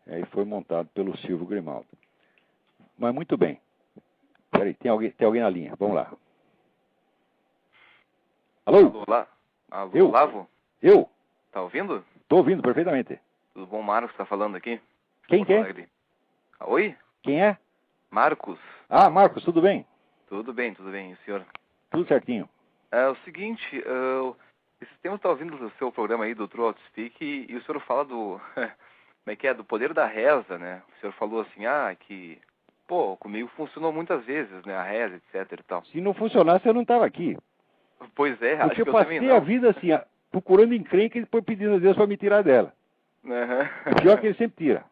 e foi montado pelo Silvio Grimaldo. Mas muito bem. Peraí, tem alguém na linha. Vamos lá. Alô? Alô, Eu? Lavo? Eu? Tá ouvindo? Estou ouvindo perfeitamente. Tudo bom, Marcos tá falando aqui? Quem que é? Alegre. Oi? Quem é? Marcos. Ah, Marcos, tudo bem? Tudo bem, e o senhor? Tudo certinho. É o seguinte, esses tempos tá ouvindo o seu programa aí do ThroatSpeak e o senhor fala do... como é que é? Do poder da reza, né? O senhor falou assim, que... Pô, comigo funcionou muitas vezes, né? A reza, etc e tal. Se não funcionasse, eu não estava aqui. Pois é, acho Porque que eu eu também passei não. a vida assim, procurando encrenca e depois pedindo a Deus para me tirar dela. Uhum. O pior que ele sempre tira.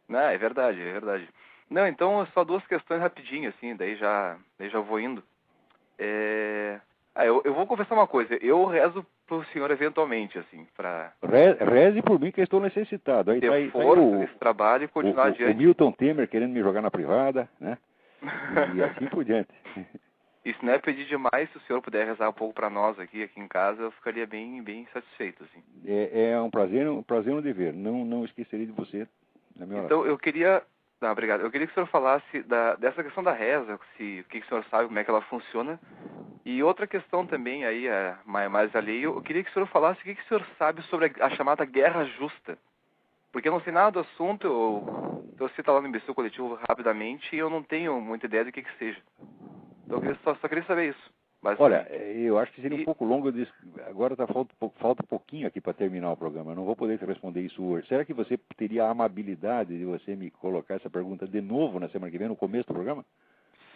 Não, é verdade, é verdade. Não, então só duas questões rapidinho, assim, daí já vou indo. Eu vou confessar uma coisa, eu rezo pro senhor eventualmente, assim, pra Reze por mim que eu estou necessitado. Aí ter tá aí força nesse trabalho e continuar o adiante. Milton Temer querendo me jogar na privada, né? E assim por diante. E se não é pedir demais, se o senhor puder rezar um pouco pra nós aqui em casa, eu ficaria bem satisfeito, assim. É um prazer um dever. Não esquecerei de você na minha oração. Então, eu queria... Não, obrigado. Eu queria que o senhor falasse dessa questão da reza, o que o senhor sabe, como é que ela funciona. E outra questão também aí, mais alheio, eu queria que o senhor falasse o que o senhor sabe sobre a chamada guerra justa. Porque eu não sei nada do assunto, eu cito lá no imbecil coletivo rapidamente e eu não tenho muita ideia do que seja. Então eu só queria saber isso. Olha, eu acho que seria um pouco longo. Agora falta um pouquinho aqui para terminar o programa. Eu não vou poder te responder isso hoje. Será que você teria a amabilidade de você me colocar essa pergunta de novo na semana que vem, no começo do programa?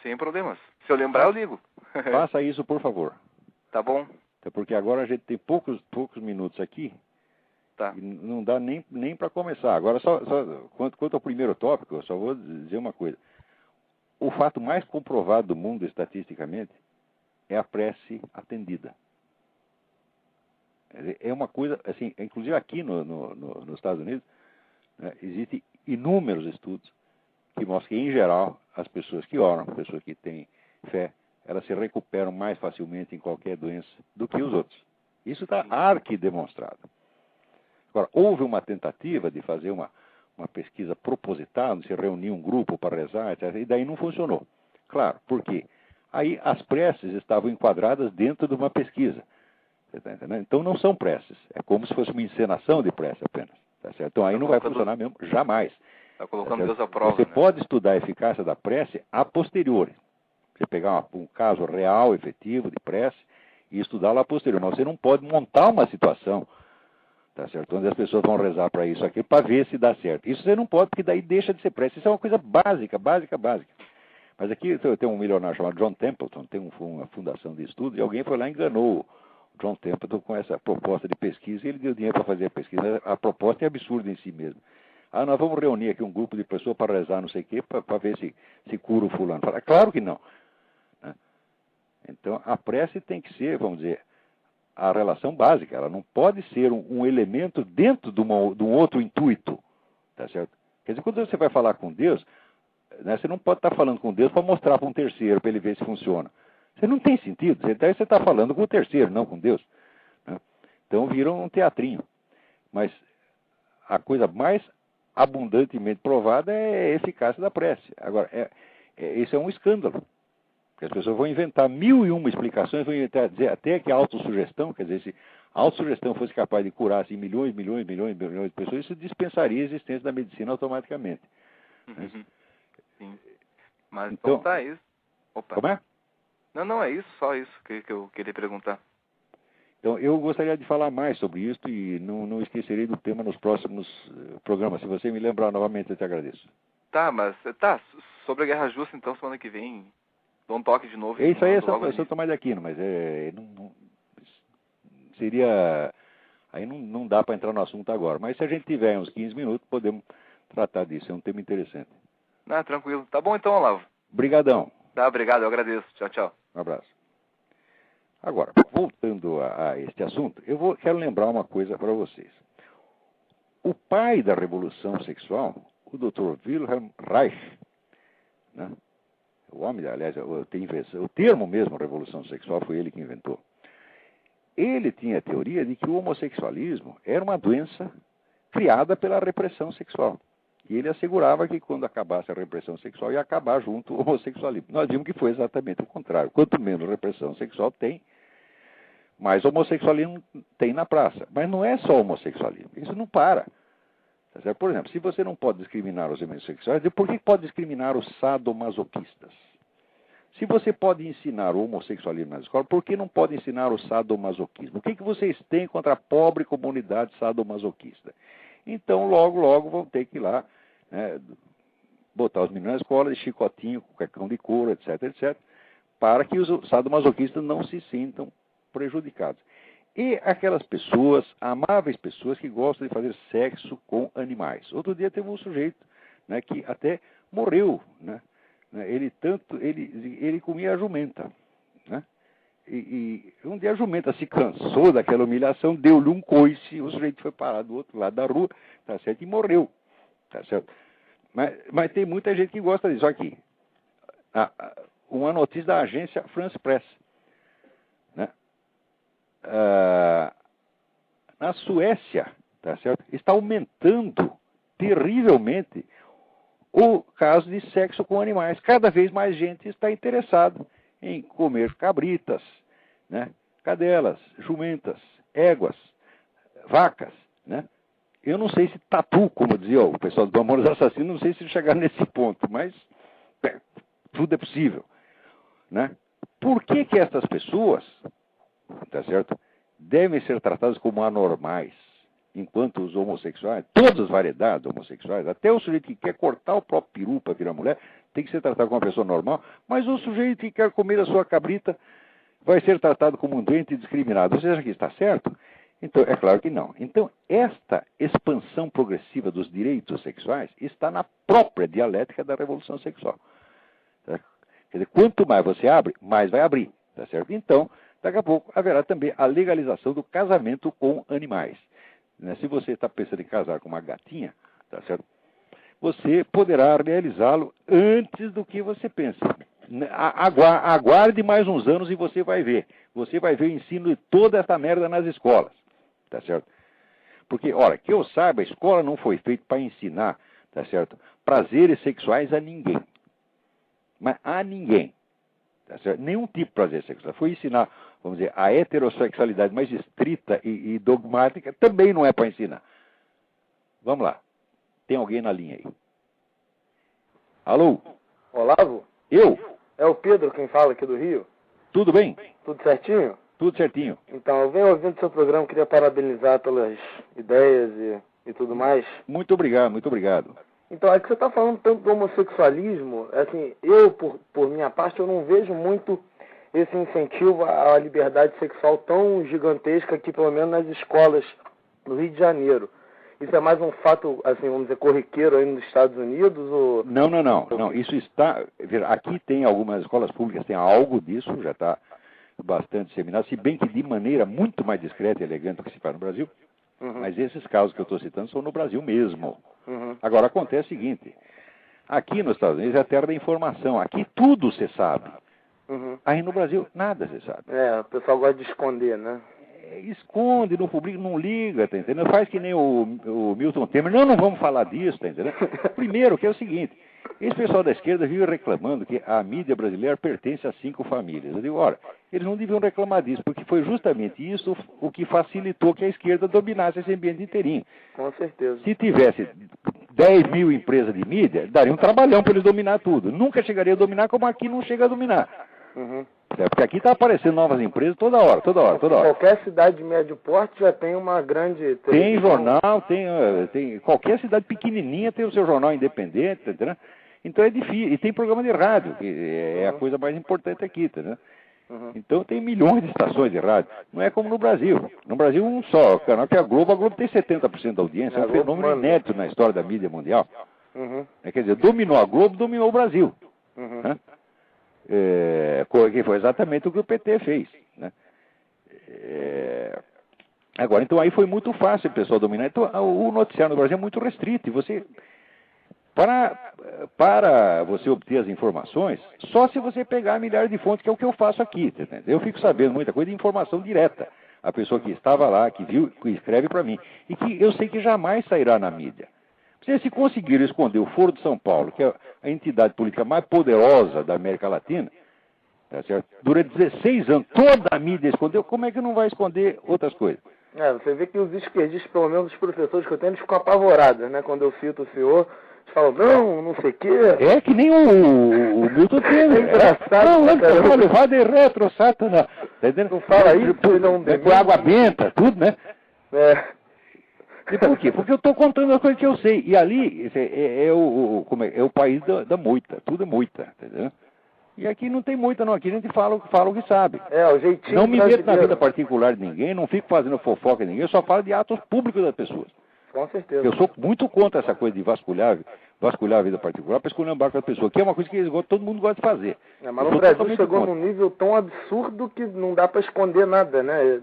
Sem problemas. Se eu lembrar, eu ligo. Faça isso, por favor. Tá bom. Até porque agora a gente tem poucos minutos aqui. Tá. E não dá nem para começar. Agora, só quanto ao primeiro tópico, eu só vou dizer uma coisa. O fato mais comprovado do mundo, estatisticamente, é a prece atendida. É uma coisa, assim, inclusive aqui nos Estados Unidos, né, existem inúmeros estudos que mostram que, em geral, as pessoas que oram, as pessoas que têm fé, elas se recuperam mais facilmente em qualquer doença do que os outros. Isso está arquidemonstrado. Agora, houve uma tentativa de fazer uma pesquisa proposital, de se reunir um grupo para rezar, etc., e daí não funcionou. Claro, por quê? Aí as preces estavam enquadradas dentro de uma pesquisa. Você tá entendendo? Então não são preces. É como se fosse uma encenação de prece apenas. Tá certo? Então aí não vai funcionar mesmo, jamais. Está colocando Deus à prova. Você pode estudar a eficácia da prece a posteriori. Você pegar um caso real, efetivo, de prece, e estudá-la a posteriori. Mas você não pode montar uma situação, tá certo? Onde as pessoas vão rezar para isso aqui, para ver se dá certo. Isso você não pode, porque daí deixa de ser prece. Isso é uma coisa básica. Mas aqui tem um milionário chamado John Templeton, tem uma fundação de estudo, e alguém foi lá e enganou o John Templeton com essa proposta de pesquisa, e ele deu dinheiro para fazer a pesquisa. A proposta é absurda em si mesmo. Nós vamos reunir aqui um grupo de pessoas para rezar não sei o quê, para ver se cura o fulano. Fala, claro que não. Né? Então, a prece tem que ser, vamos dizer, a relação básica. Ela não pode ser um elemento dentro de um outro intuito. Tá certo? Quer dizer, quando você vai falar com Deus, né, você não pode estar falando com Deus para mostrar para um terceiro, para ele ver se funciona. Você não tem sentido. Você está falando com o terceiro, não com Deus. Né? Então vira um teatrinho. Mas a coisa mais abundantemente provada é a eficácia da prece. Agora, esse é um escândalo. Porque as pessoas vão inventar 1001 explicações, vão inventar, dizer até que a autossugestão, quer dizer, se a autossugestão fosse capaz de curar assim, milhões de pessoas, isso dispensaria a existência da medicina automaticamente. Uhum. Sim. Mas então tá isso. Opa. Como é? Não, é isso, só isso que eu queria perguntar. Então, eu gostaria de falar mais sobre isso e não esquecerei do tema nos próximos programas. Se você me lembrar novamente, eu te agradeço. Sobre a Guerra Justa, então, semana que vem, dou um toque de novo. Isso aí é São Tomás de Aquino, mas seria... Aí não dá para entrar no assunto agora. Mas se a gente tiver uns 15 minutos, podemos tratar disso. É um tema interessante. Ah, tranquilo. Tá bom então, Olavo. Obrigadão. Tá, obrigado. Eu agradeço. Tchau, tchau. Um abraço. Agora, voltando a este assunto, quero lembrar uma coisa para vocês. O pai da revolução sexual, o Dr. Wilhelm Reich, né? O homem, aliás, o termo mesmo revolução sexual foi ele que inventou. Ele tinha a teoria de que o homossexualismo era uma doença criada pela repressão sexual. E ele assegurava que quando acabasse a repressão sexual ia acabar junto o homossexualismo. Nós vimos que foi exatamente o contrário. Quanto menos repressão sexual tem, mais homossexualismo tem na praça. Mas não é só homossexualismo. Isso não para. Tá certo? Por exemplo, se você não pode discriminar os homossexuais, por que pode discriminar os sadomasoquistas? Se você pode ensinar o homossexualismo na escola, por que não pode ensinar o sadomasoquismo? O que vocês têm contra a pobre comunidade sadomasoquista? Então, logo vão ter que ir lá, né, botar os meninos na escola de chicotinho, com cacão de couro, etc., para que os sadomasoquistas não se sintam prejudicados. E aquelas pessoas, amáveis pessoas, que gostam de fazer sexo com animais. Outro dia teve um sujeito, né, que até morreu, né? Ele comia a jumenta, né? E um dia a jumenta se cansou daquela humilhação, deu-lhe um coice, o sujeito foi parar do outro lado da rua, tá certo, e morreu, tá certo. Mas tem muita gente que gosta disso. Aqui, uma notícia da agência France Press, né? Na Suécia, tá certo, está aumentando terrivelmente o caso de sexo com animais. Cada vez mais gente está interessada em comer cabritas, né, cadelas, jumentas, éguas, vacas, né? Eu não sei se tatu, como dizia o pessoal do Mamonas Assassinos, não sei se chegar nesse ponto, mas tudo é possível, né? Por que essas pessoas, tá certo, devem ser tratadas como anormais, enquanto os homossexuais, todas as variedades homossexuais, até o sujeito que quer cortar o próprio peru para virar mulher, tem que ser tratado como uma pessoa normal, mas o sujeito que quer comer a sua cabrita vai ser tratado como um doente e discriminado. Você acha que está certo? Então, é claro que não. Então, esta expansão progressiva dos direitos sexuais está na própria dialética da revolução sexual. Tá? Quer dizer, quanto mais você abre, mais vai abrir. Tá certo? Então, daqui a pouco haverá também a legalização do casamento com animais. Se você está pensando em casar com uma gatinha, tá certo? Você poderá realizá-lo antes do que você pensa. Aguarde mais uns anos e você vai ver. Você vai ver o ensino de toda essa merda nas escolas, tá certo? Porque, olha, que eu saiba, a escola não foi feita para ensinar, tá certo, prazeres sexuais a ninguém. Mas a ninguém. Tá certo? Nenhum tipo de prazer sexual. Foi ensinar, vamos dizer, a heterossexualidade mais estrita e dogmática, também não é para ensinar. Vamos lá. Tem alguém na linha aí? Alô? Olavo? Eu? É o Pedro quem fala aqui do Rio. Tudo bem? Tudo certinho? Tudo certinho. Então, eu venho ouvindo seu programa, queria parabenizar pelas ideias e tudo mais. Muito obrigado, muito obrigado. Então, é que você está falando tanto do homossexualismo, assim, eu, por minha parte, eu não vejo muito esse incentivo à liberdade sexual tão gigantesca aqui, pelo menos nas escolas do Rio de Janeiro. Isso é mais um fato, assim, vamos dizer, corriqueiro aí nos Estados Unidos? Ou... Não. Isso está... Aqui tem algumas escolas públicas, tem algo disso, já está bastante disseminado, se bem que de maneira muito mais discreta e elegante do que se faz no Brasil. Uhum. Mas esses casos que eu estou citando são no Brasil mesmo. Uhum. Agora, acontece o seguinte, aqui nos Estados Unidos é a terra da informação, aqui tudo se sabe. Uhum. Aí no Brasil, nada se sabe. É, o pessoal gosta de esconder, né? Esconde, não publica, não liga, tá entendendo? Faz que nem o Milton Temer. Não vamos falar disso, tá entendendo? Primeiro, que é o seguinte, esse pessoal da esquerda vive reclamando que a mídia brasileira pertence a 5 famílias. Eu digo, ora, eles não deviam reclamar disso, porque foi justamente isso o que facilitou que a esquerda dominasse esse ambiente inteirinho. Com certeza. Se tivesse 10 mil empresas de mídia, daria um trabalhão para eles dominar tudo. Nunca chegaria a dominar como aqui não chega a dominar. Uhum. Porque aqui está aparecendo novas empresas toda hora. Qualquer cidade de médio porte já tem uma grande... Tem jornal, tem qualquer cidade pequenininha tem o seu jornal independente, entendeu? Então é difícil. E tem programa de rádio, que é a coisa mais importante aqui, entendeu? Então tem milhões de estações de rádio. Não é como no Brasil. No Brasil, um só canal, que é a Globo tem 70% da audiência. É um fenômeno inédito na história da mídia mundial. Quer dizer, dominou a Globo, dominou o Brasil. Né? Que foi exatamente o que o PT fez. Né? Agora, então aí foi muito fácil o pessoal dominar. Então o noticiário no Brasil é muito restrito. E você, para você obter as informações, só se você pegar milhares de fontes, que é o que eu faço aqui. Eu fico sabendo muita coisa de informação direta. A pessoa que estava lá, que viu, que escreve para mim. E que eu sei que jamais sairá na mídia. Se conseguiram esconder o Foro de São Paulo, que é a entidade política mais poderosa da América Latina, tá certo? Durante 16 anos, toda a mídia escondeu, como é que não vai esconder outras coisas? Você vê que os esquerdistas, pelo menos os professores que eu tenho, eles ficam apavorados, né? Quando eu cito o senhor, eles falam, não sei o quê. É que nem o Milton Temer. É engraçado. Não, levado de retro, Satanás. Não fala isso, não... Com água benta, tudo, né? E por quê? Porque eu estou contando as coisas que eu sei. E ali é o país da moita. Tudo é moita, entendeu? E aqui não tem moita, não. Aqui a gente fala o que sabe. O jeitinho não me meto na vida particular de ninguém, não fico fazendo fofoca de ninguém, eu só falo de atos públicos das pessoas. Com certeza. Eu sou muito contra essa coisa de vasculhar a vida particular para esculhambar com as pessoas, que é uma coisa que todo mundo gosta de fazer. Mas no Brasil chegou num nível tão absurdo que não dá para esconder nada, né?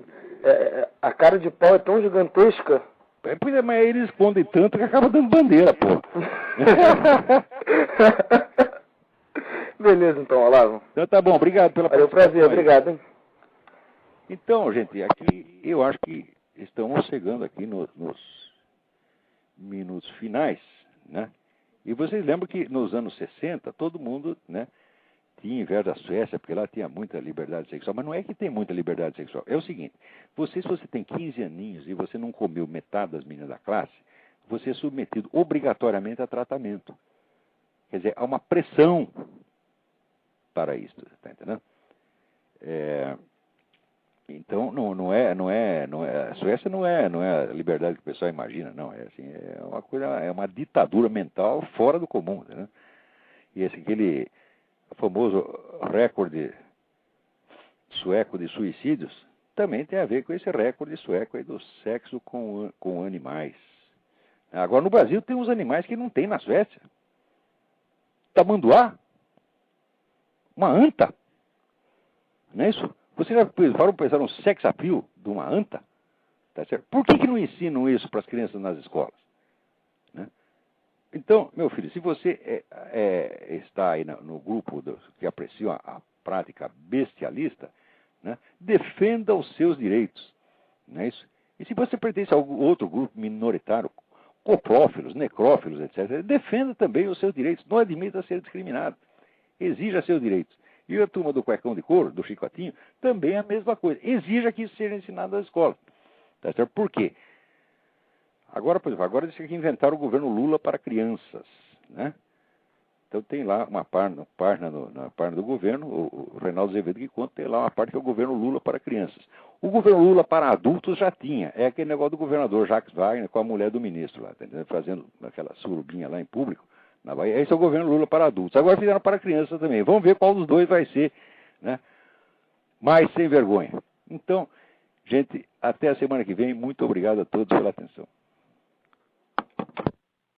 A cara de pau é tão gigantesca. Pois é, mas eles escondem tanto que acaba dando bandeira, pô. Beleza, então, Olavo. Então tá bom, obrigado pela participação. Prazer, obrigado. Hein? Então, gente, aqui eu acho que estamos chegando aqui nos minutos finais, né? E vocês lembram que nos anos 60 todo mundo, né, tinha inveja da Suécia, porque lá tinha muita liberdade sexual, mas não é que tem muita liberdade sexual. É o seguinte, se você tem 15 aninhos e você não comeu metade das meninas da classe, você é submetido obrigatoriamente a tratamento. Quer dizer, há uma pressão para isso, tá entendendo? Então, a Suécia não é a liberdade que o pessoal imagina, não. É uma coisa, é uma ditadura mental fora do comum, né? E aquele famoso recorde sueco de suicídios também tem a ver com esse recorde sueco aí do sexo com animais. Agora, no Brasil tem uns animais que não tem na Suécia. Tamanduá, uma anta, não é isso? Você já parou para pensar no sex appeal de uma anta? Tá certo? Por que não ensinam isso para as crianças nas escolas? Né? Então, meu filho, se você está aí no grupo que apreciam a prática bestialista, né, defenda os seus direitos. Não é isso? E se você pertence a algum outro grupo minoritário, coprófilos, necrófilos, etc., defenda também os seus direitos. Não admita ser discriminado. Exija seus direitos. E a turma do cuecão de couro, do chicotinho, também é a mesma coisa. Exija que isso seja ensinado nas escolas. Tá certo? Por quê? Agora, por exemplo, agora eles têm que inventar o governo Lula para crianças, né? Então tem lá uma página na página do governo, o Reinaldo Azevedo que conta, tem lá uma parte que é o governo Lula para crianças. O governo Lula para adultos já tinha. É aquele negócio do governador Jacques Wagner com a mulher do ministro lá, tá entendendo? Fazendo aquela surubinha lá em público. Na Bahia. Esse é o governo Lula para adultos. Agora fizeram para crianças também. Vamos ver qual dos dois vai ser, né, mais sem vergonha. Então, gente, até a semana que vem. Muito obrigado a todos pela atenção.